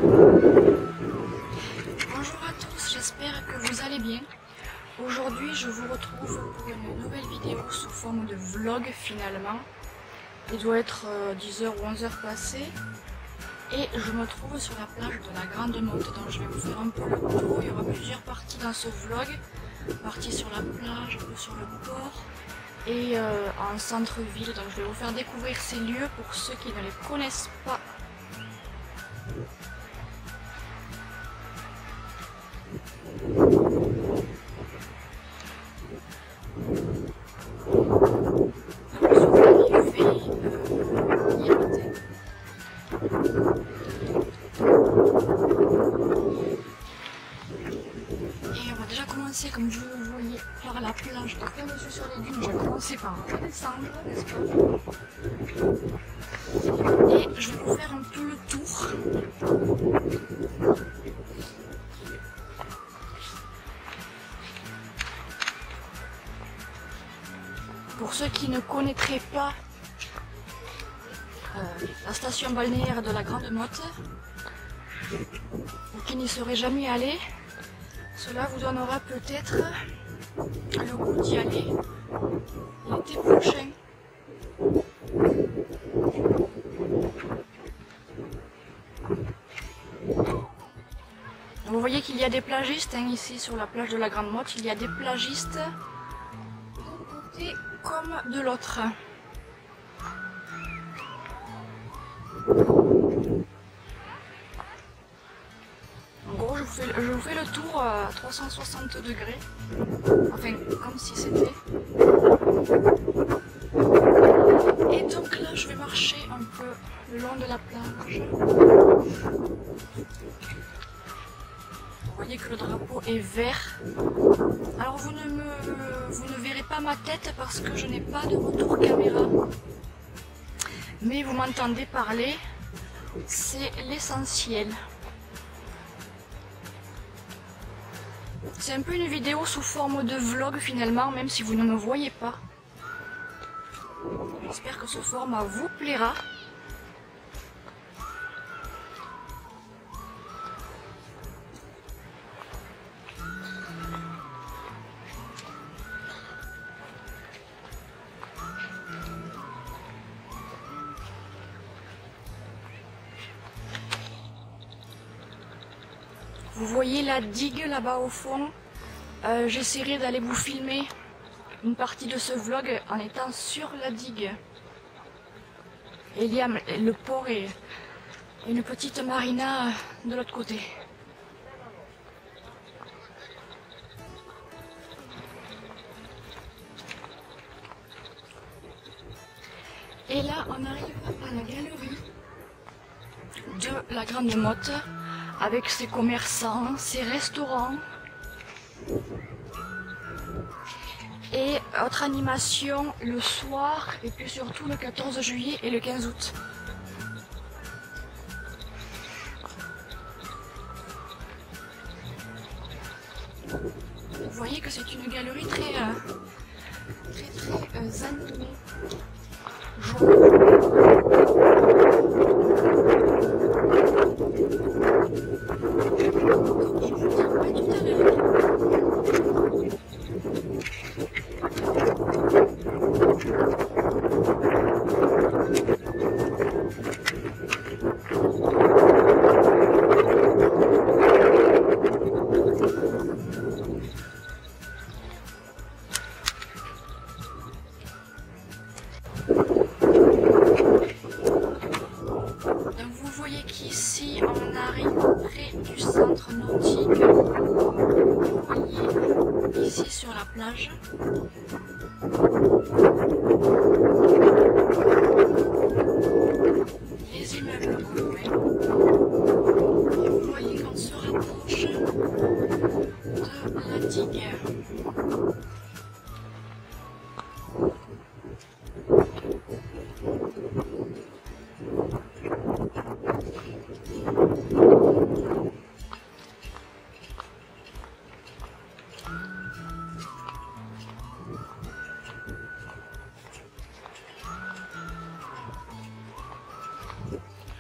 Bonjour à tous, j'espère que vous allez bien. Aujourd'hui je vous retrouve pour une nouvelle vidéo sous forme de vlog finalement. Il doit être 10h ou 11h passées et je me trouve sur la plage de la Grande Motte, donc je vais vous faire un peu le tour. Il y aura plusieurs parties dans ce vlog, partie sur la plage, un peu sur le port et en centre-ville, donc je vais vous faire découvrir ces lieux pour ceux qui ne les connaissent pas. Et on va déjà commencer, comme je vous voyais, par la plage de Plein-les-Yeux sur les dunes. Je vais commencer par redescendre, n'est-ce pas? Et je vais vous faire un peu le tour. Pour ceux qui ne connaîtraient pas la station balnéaire de la Grande Motte, ou qui n'y seraient jamais allés, cela vous donnera peut-être le goût d'y aller l'été prochain. Vous voyez qu'il y a des plagistes ici sur la plage de la Grande Motte, il y a des plagistes d'un côté comme de l'autre. En gros, je vous fais le tour à 360 degrés, enfin comme si c'était. Et donc là, je vais marcher un peu le long de la plage. Vous voyez que le drapeau est vert. Alors vous ne verrez pas ma tête parce que je n'ai pas de retour caméra. Mais vous m'entendez parler, c'est l'essentiel. C'est un peu une vidéo sous forme de vlog finalement, même si vous ne me voyez pas. J'espère que ce format vous plaira. Vous voyez la digue là-bas au fond. J'essaierai d'aller vous filmer une partie de ce vlog en étant sur la digue. Et il y a le port et une petite marina de l'autre côté. Et là, on arrive à la galerie de la Grande Motte avec ses commerçants, ses restaurants. Et autre animation le soir et puis surtout le 14 juillet et le 15 août. Vous voyez que c'est une galerie très animée. Donc vous voyez qu'ici on arrive près du centre nautique. Vous voyez ici sur la plage. Les immeubles au loin. Et vous voyez qu'on se rapproche de la digue.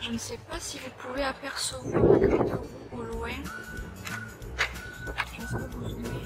je ne sais pas si vous pouvez apercevoir la grande roue au loin. Je vais vous zoomer.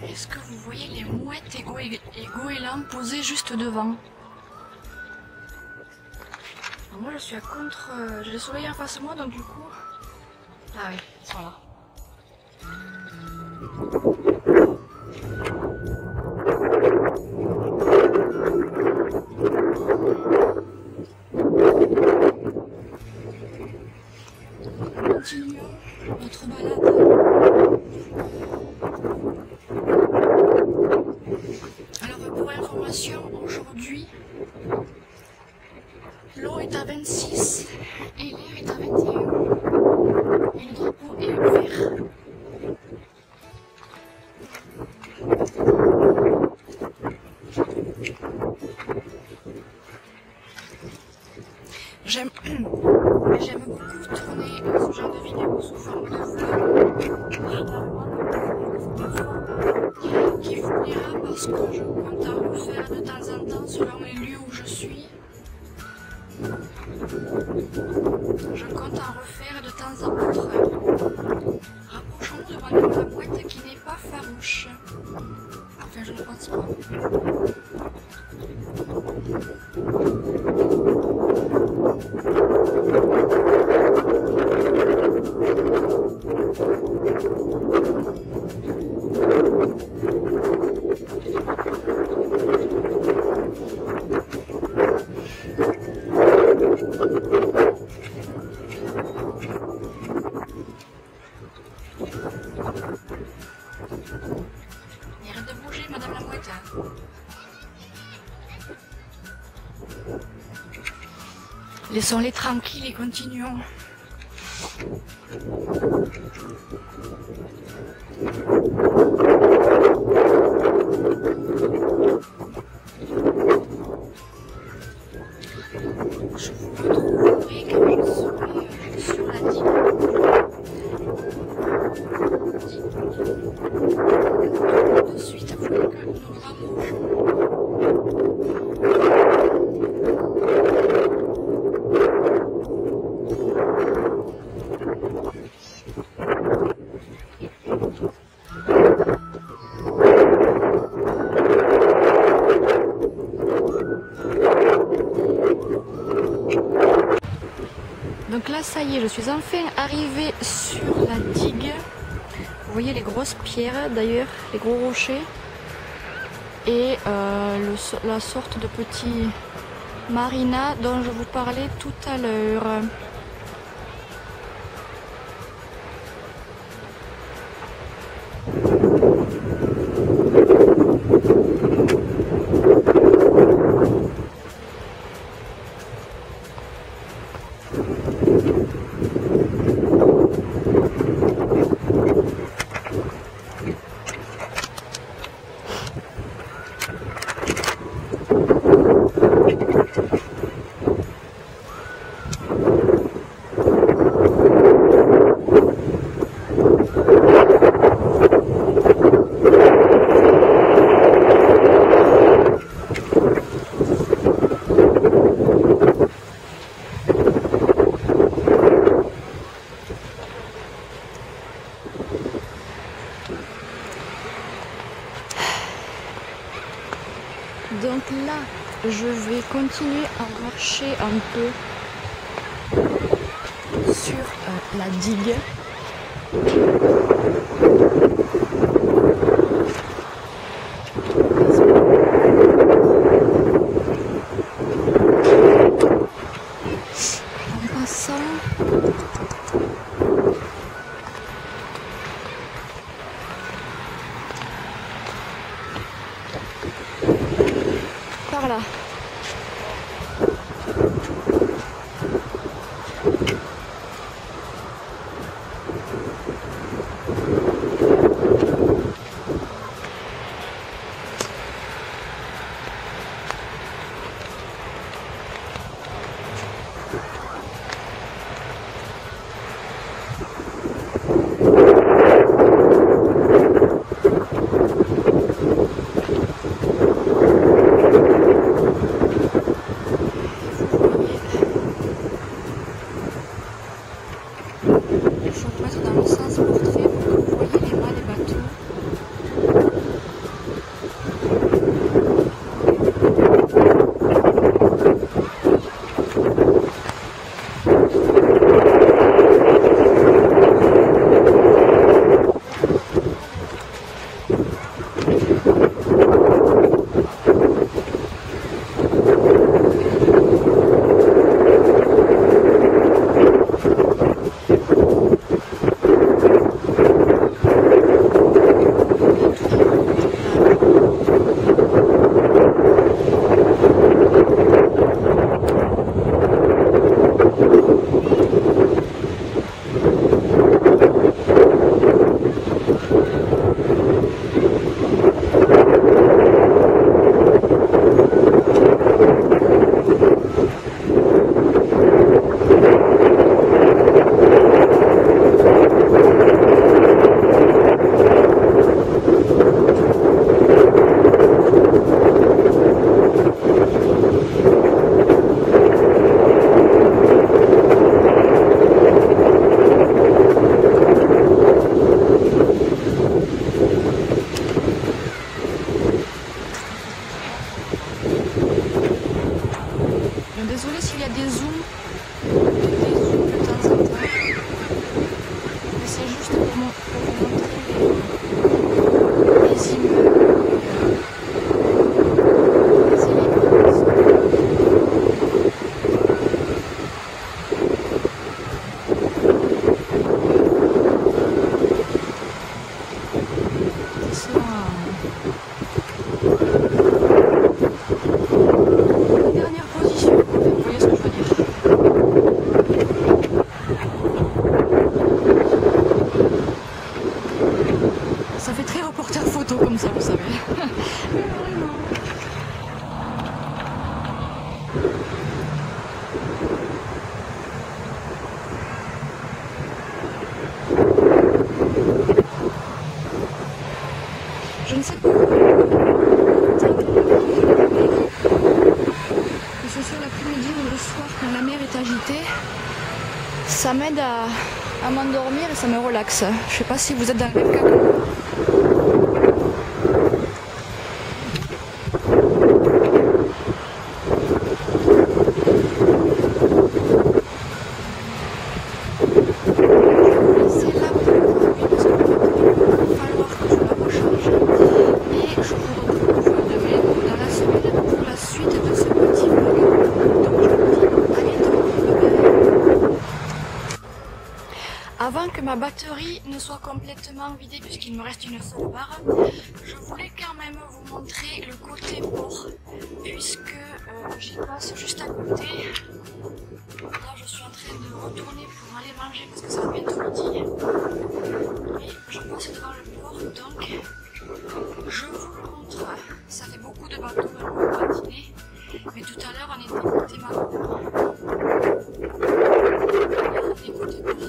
Est-ce que vous voyez les mouettes et goélands posés juste devant? Alors moi je suis à contre... j'ai le soleil en face de moi donc du coup... Ah oui, ils sont là. Continuons notre balade. Alors pour information, aujourd'hui, l'eau est à 26 et l'air est à 21. Et le drapeau est vert. J'aime beaucoup tourner ce genre de vidéo sous forme de vlog, qui vous plaira parce que je compte en refaire de temps en temps selon les lieux où je suis. Je compte en refaire de temps en autre. Rapprochons-nous de Madame la Mouette qui n'est pas farouche. Enfin, je ne pense pas. Arrête de bouger, Madame la Mouette. Laissons-les tranquilles et continuons. Je vous retrouverai quand je serai sur la digue. De suite, vous voulez que nous rapprochons. Donc là, ça y est, je suis enfin arrivée sur la digue. Vous voyez les grosses pierres, d'ailleurs, les gros rochers. Et la sorte de petit marina dont je vous parlais tout à l'heure. Donc là, je vais continuer à marcher un peu sur la digue. En passant par là. Désolée s'il y a des zooms de temps en temps, mais c'est juste pour vous montrer les immeubles, les éléments. Dernière position, vous voyez ce que je veux dire. Ça fait très reporter photo comme ça, vous savez. Je ne sais pas que ce soit l'après-midi ou le soir quand la mer est agitée, ça m'aide à m'endormir et ça me relaxe. Je sais pas si vous êtes dans le même cas que moi. Avant que ma batterie ne soit complètement vidée, puisqu'il me reste une seule barre, je voulais quand même vous montrer le côté port, puisque j'y passe juste à côté. Là, je suis en train de retourner pour aller manger parce que ça va bientôt midi. Et je passe devant le port, donc je vous le montre. Ça fait beaucoup de bateaux dans le matinée, mais tout à l'heure on était côté Marco. Et côté port.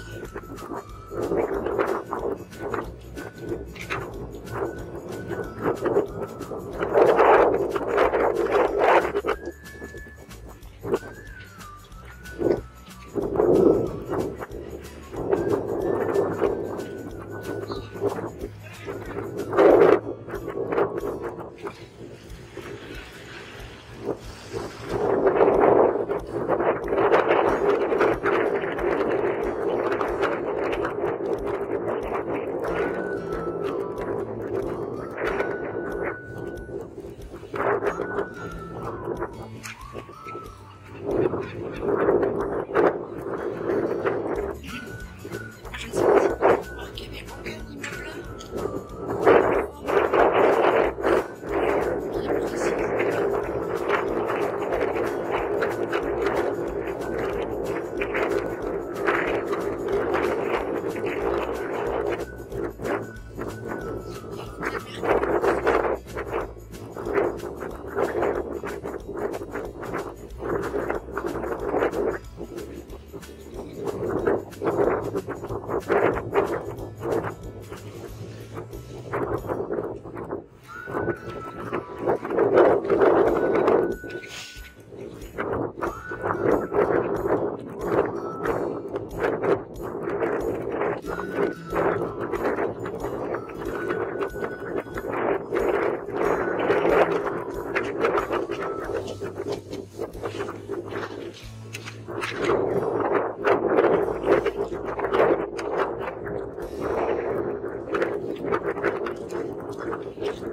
C'est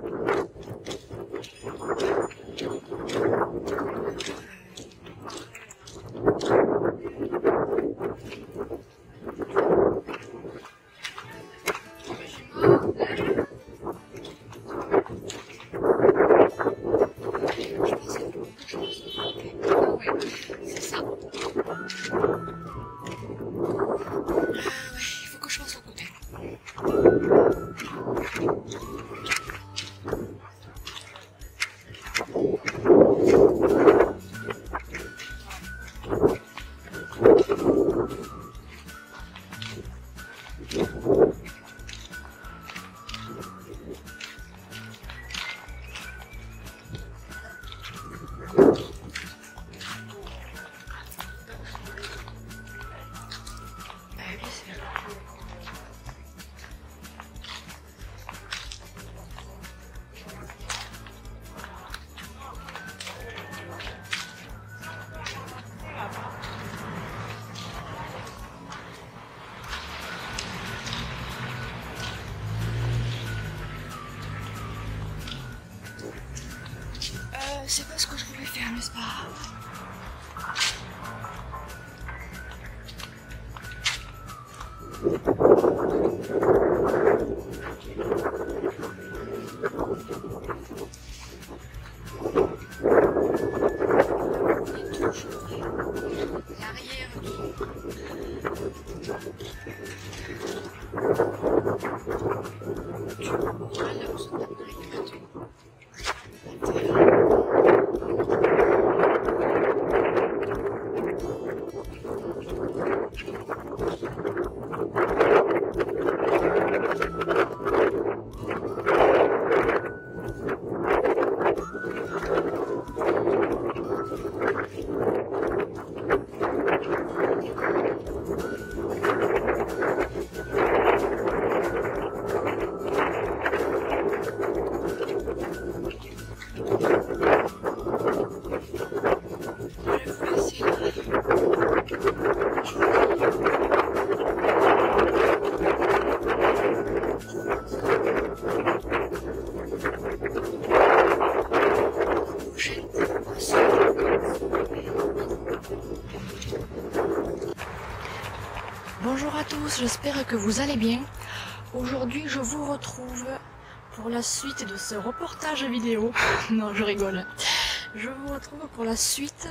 ça. Il faut que je fasse au côté. C'est pas ce que je voulais faire, n'est-ce pas? Bonjour à tous, j'espère que vous allez bien. Aujourd'hui, je vous retrouve pour la suite de ce reportage vidéo. Non, je rigole. Je vous retrouve pour la suite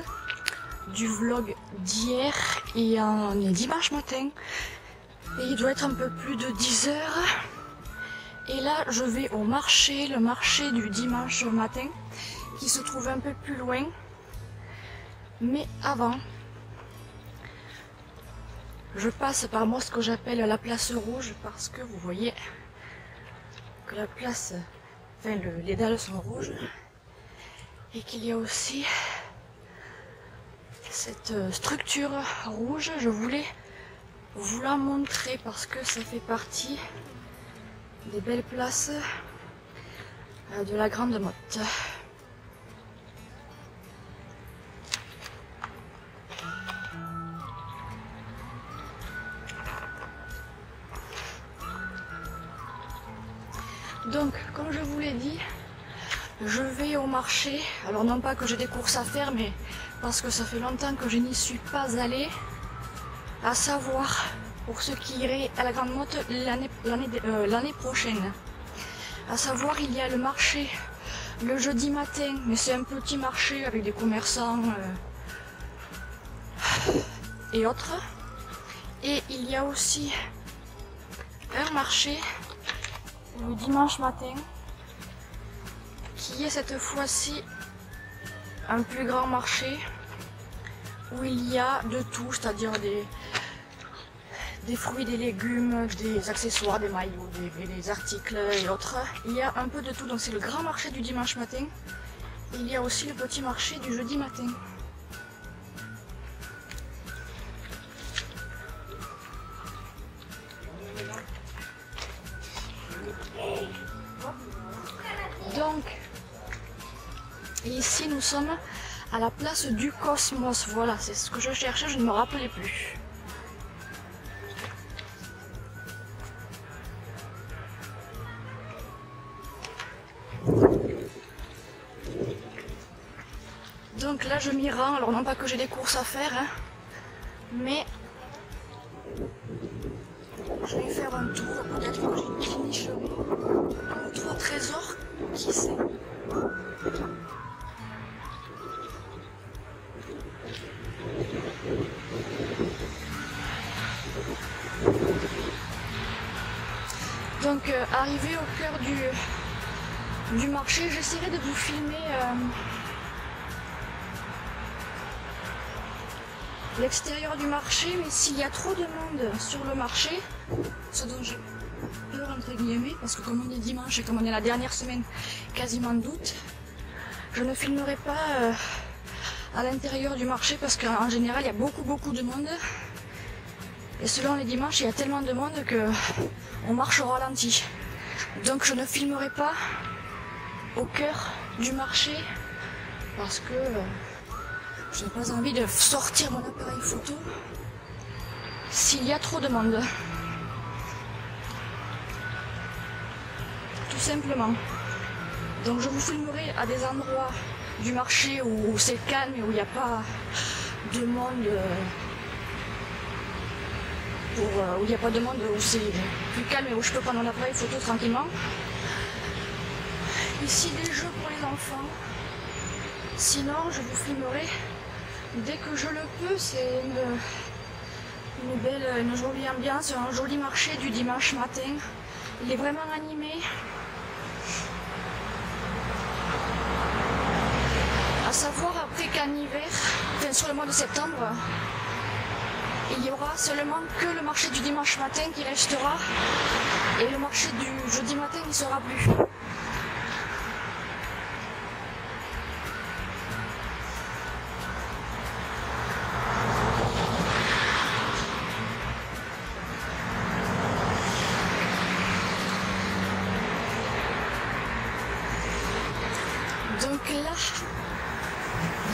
du vlog d'hier et on est dimanche matin. Et il doit être un peu plus de 10 heures. Et là, je vais au marché, le marché du dimanche matin, qui se trouve un peu plus loin. Mais avant, je passe par moi ce que j'appelle la place rouge parce que vous voyez que la place, enfin les dalles sont rouges et qu'il y a aussi cette structure rouge. Je voulais vous la montrer parce que ça fait partie des belles places de la Grande Motte. Donc, comme je vous l'ai dit, je vais au marché. Alors non pas que j'ai des courses à faire, mais parce que ça fait longtemps que je n'y suis pas allée. À savoir, pour ceux qui iraient à la Grande Motte l'année prochaine. À savoir, il y a le marché le jeudi matin, mais c'est un petit marché avec des commerçants et autres. Et il y a aussi un marché le dimanche matin, qui est cette fois-ci un plus grand marché où il y a de tout, c'est-à-dire des fruits, des légumes, des accessoires, des maillots, des articles et autres. Il y a un peu de tout, donc c'est le grand marché du dimanche matin. Et il y a aussi le petit marché du jeudi matin. Donc, ici nous sommes à la place du Cosmos. Voilà, c'est ce que je cherchais, je ne me rappelais plus. là je m'y rends, alors non pas que j'ai des courses à faire, hein, mais je vais faire un tour, peut-être que j'ai fini un autre trésor, qui sait. Donc arrivé au cœur du marché, j'essaierai de vous filmer l'extérieur du marché, mais s'il y a trop de monde sur le marché, ce dont j'ai peur entre guillemets, parce que comme on est dimanche et comme on est la dernière semaine quasiment d'août, je ne filmerai pas à l'intérieur du marché parce qu'en général il y a beaucoup de monde. Et selon les dimanches, il y a tellement de monde que on marche au ralenti. Donc je ne filmerai pas au cœur du marché parce que je n'ai pas envie de sortir mon appareil photo s'il y a trop de monde. Tout simplement. Donc je vous filmerai à des endroits du marché où c'est calme et où il n'y a pas de monde. Où il n'y a pas de monde, où c'est plus calme et où je peux prendre mon appareil photo tranquillement. Ici des jeux pour les enfants. Sinon je vous filmerai dès que je le peux. C'est une jolie ambiance, un joli marché du dimanche matin. Il est vraiment animé. À savoir après qu'en hiver, enfin sur le mois de septembre, il n'y aura seulement que le marché du dimanche matin qui restera et le marché du jeudi matin n'y sera plus. Donc là,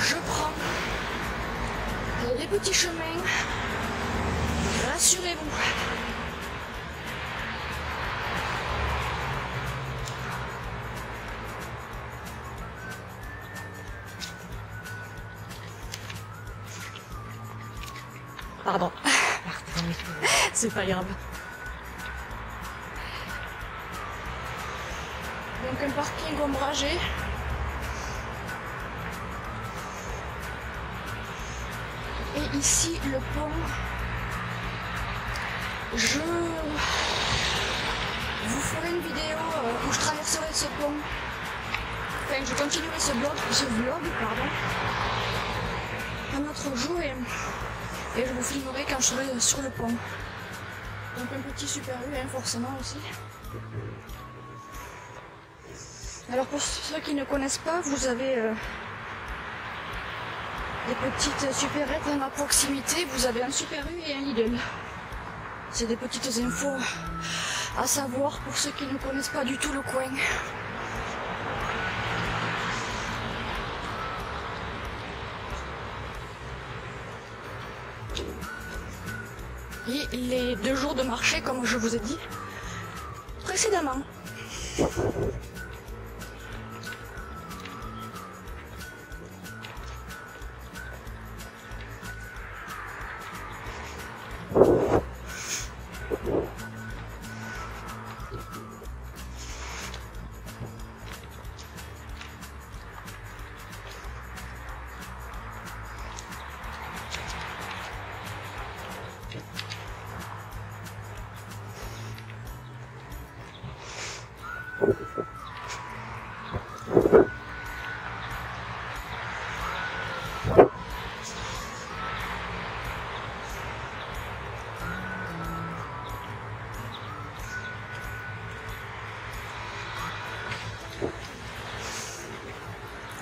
je prends les petits chemins. Rassurez-vous. Pardon. C'est pas grave. Donc un parking ombragé. Et ici le pont. Je vous ferai une vidéo où je traverserai ce pont. Enfin, je continuerai ce vlog, pardon, un autre jour et je vous filmerai quand je serai sur le pont. Donc un petit Super U, hein, forcément aussi. Alors pour ceux qui ne connaissent pas, vous avez des petites supérettes à proximité. Vous avez un Super U et un Lidl. C'est des petites infos à savoir pour ceux qui ne connaissent pas du tout le coin. Et les 2 jours de marché, comme je vous ai dit précédemment.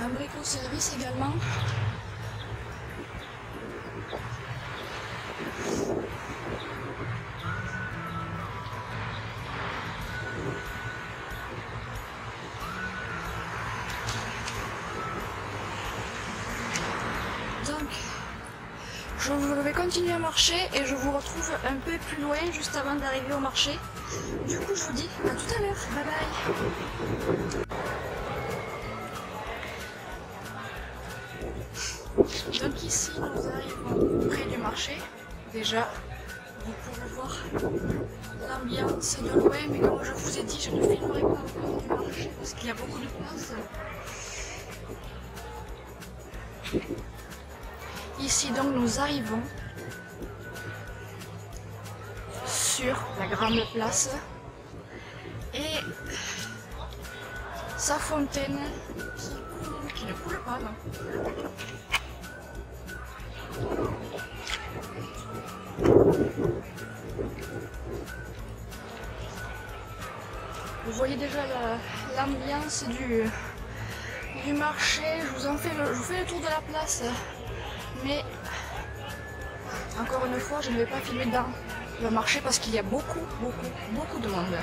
Un brico-service également. Donc, je vais continuer à marcher et je vous retrouve un peu plus loin juste avant d'arriver au marché. Du coup, je vous dis à tout à l'heure. Bye bye. ici nous arrivons près du marché. Déjà, vous pouvez voir l'ambiance de loin, mais comme je vous ai dit, je ne filmerai pas encore du marché parce qu'il y a beaucoup de place. Ici donc nous arrivons sur la grande place et sa fontaine qui ne coule pas, non. Vous voyez déjà l'ambiance du marché. Je vous fais le tour de la place, mais encore une fois je ne vais pas filmer dans le marché parce qu'il y a beaucoup de monde.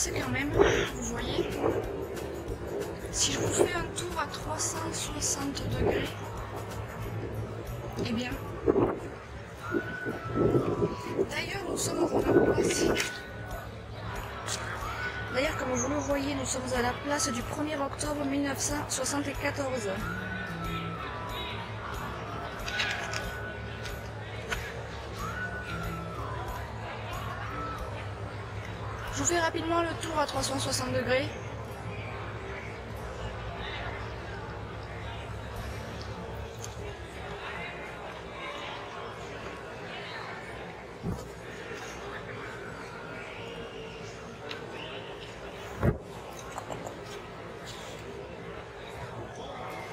Quand même, vous voyez, si je vous fais un tour à 360 degrés, eh bien, d'ailleurs nous sommes à la place, d'ailleurs comme vous le voyez, nous sommes à la place du 1er octobre 1974. Je vous fais rapidement le tour à 360 degrés.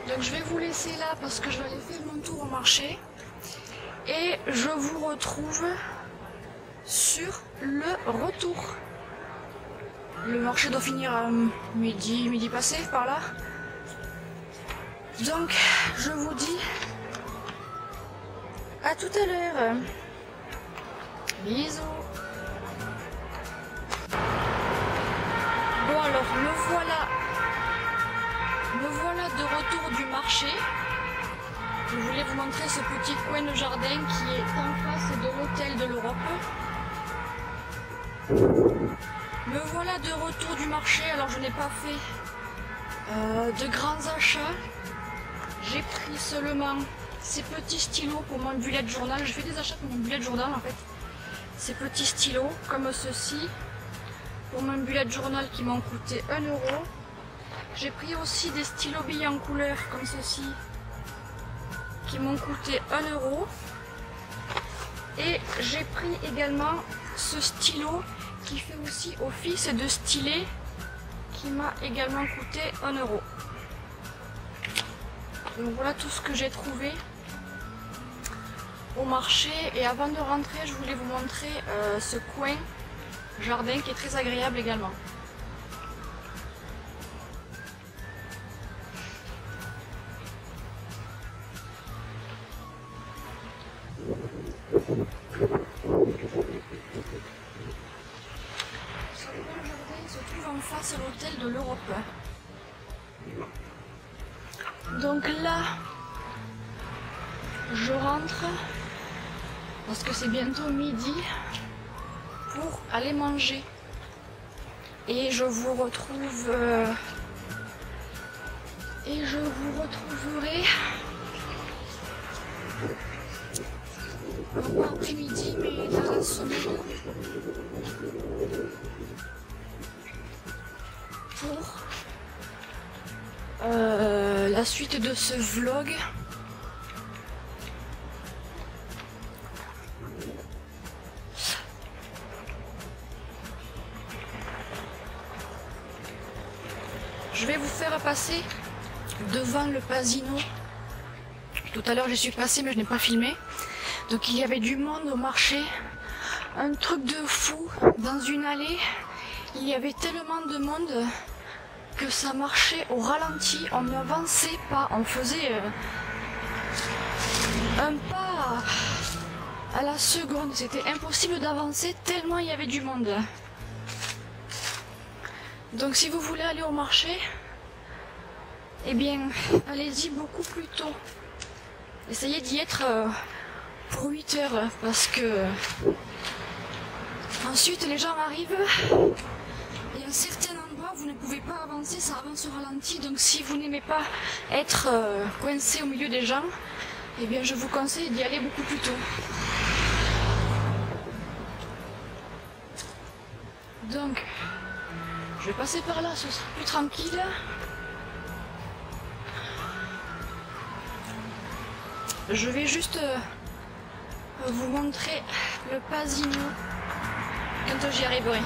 Donc je vais vous laisser là parce que je vais aller faire mon tour au marché. Et je vous retrouve sur le retour. Le marché doit finir à midi passé par là. Donc je vous dis à tout à l'heure. Bisous. Bon alors me voilà de retour du marché. Je voulais vous montrer ce petit coin de jardin qui est en face de l'hôtel de l'Europe. Me voilà de retour du marché. Alors je n'ai pas fait de grands achats. J'ai pris seulement ces petits stylos pour mon bullet journal. J'ai fait des achats pour mon bullet journal en fait. Ces petits stylos comme ceci pour mon bullet journal qui m'ont coûté 1 €. J'ai pris aussi des stylos billes en couleur comme ceci qui m'ont coûté 1 €. Et j'ai pris également ce stylo qui fait aussi office de stylet qui m'a également coûté 1 €. Donc voilà tout ce que j'ai trouvé au marché. Et avant de rentrer, je voulais vous montrer ce coin jardin qui est très agréable également. Se trouve en face à l'hôtel de l'Europe. Donc là, je rentre parce que c'est bientôt midi pour aller manger. Et je vous retrouverai pas après-midi mais dans la semaine pour la suite de ce vlog. vais vous faire passer devant le Pasino. Tout à l'heure, j'y suis passée, mais je n'ai pas filmé. Donc, il y avait du monde au marché. Un truc de fou. Dans une allée, il y avait tellement de monde que ça marchait au ralenti. On n'avançait pas. On faisait un pas à la seconde. C'était impossible d'avancer tellement il y avait du monde. Donc, si vous voulez aller au marché, eh bien, allez-y beaucoup plus tôt. Essayez d'y être pour 8 heures parce que ensuite les gens arrivent et à un certain endroit vous ne pouvez pas avancer, ça avance au ralenti. Donc si vous n'aimez pas être coincé au milieu des gens, eh bien je vous conseille d'y aller beaucoup plus tôt. Donc je vais passer par là, ce sera plus tranquille. Je vais juste vous montrer le Pasino quand j'y arriverai.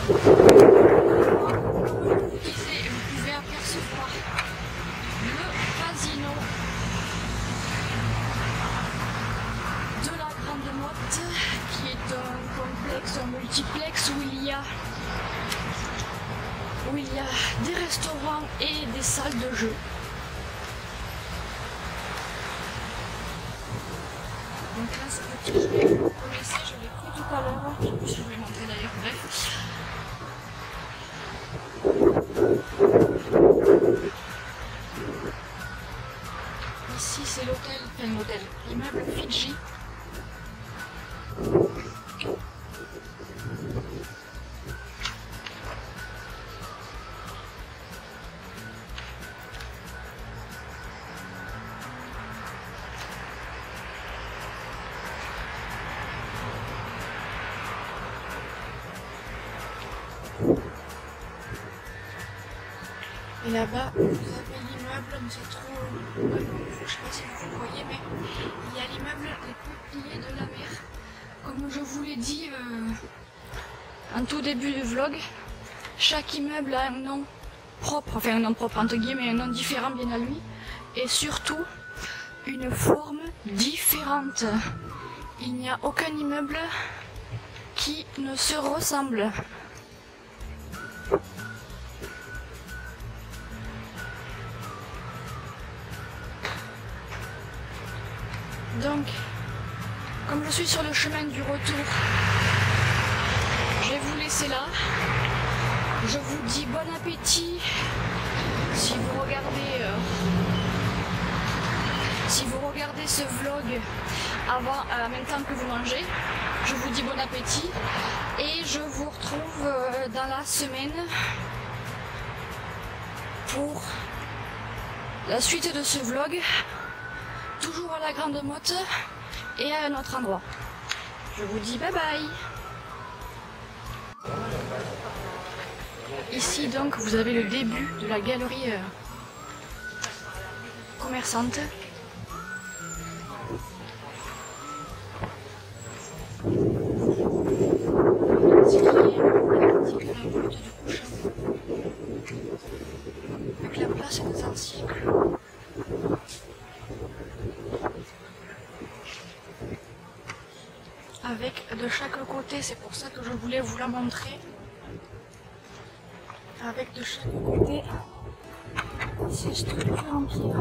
Vous pouvez apercevoir le Pasino de la Grande Motte, qui est un complexe, un multiplex où il y a des restaurants et des salles de jeu. Donc là, ce petit jeu, vous connaissez, je l'ai pris tout à l'heure. Je vais vous montrer d'ailleurs, bref. Ici, c'est l'hôtel, l'immeuble Fidji. Et là-bas, vous avez l'immeuble, mais c'est trop... je ne sais pas si vous le voyez, mais il y a l'immeuble des Peupliers de la Mer. Comme je vous l'ai dit en tout début du vlog, chaque immeuble a un nom propre, enfin un nom propre entre guillemets, un nom différent bien à lui, et surtout une forme différente. Il n'y a aucun immeuble qui ne se ressemble. Donc, comme je suis sur le chemin du retour, je vais vous laisser là. Je vous dis bon appétit si vous regardez ce vlog en même temps que vous mangez. Je vous dis bon appétit et je vous retrouve dans la semaine pour la suite de ce vlog. Toujours à la Grande Motte et à un autre endroit. Je vous dis bye bye. Ici donc vous avez le début de la galerie commerçante. Donc la place est des anciens. Avec de chaque côté, c'est pour ça que je voulais vous la montrer. Avec de chaque côté ces structures en pierre.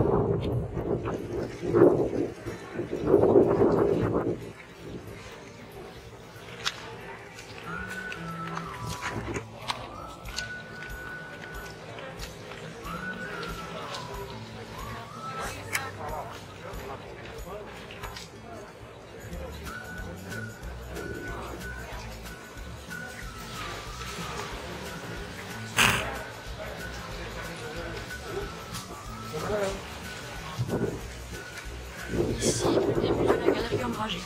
Ici, le début de la galerie ombragée.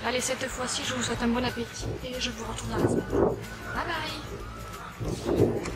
Allez, cette fois-ci, je vous souhaite un bon appétit et je vous retrouve dans la semaine. Bye bye!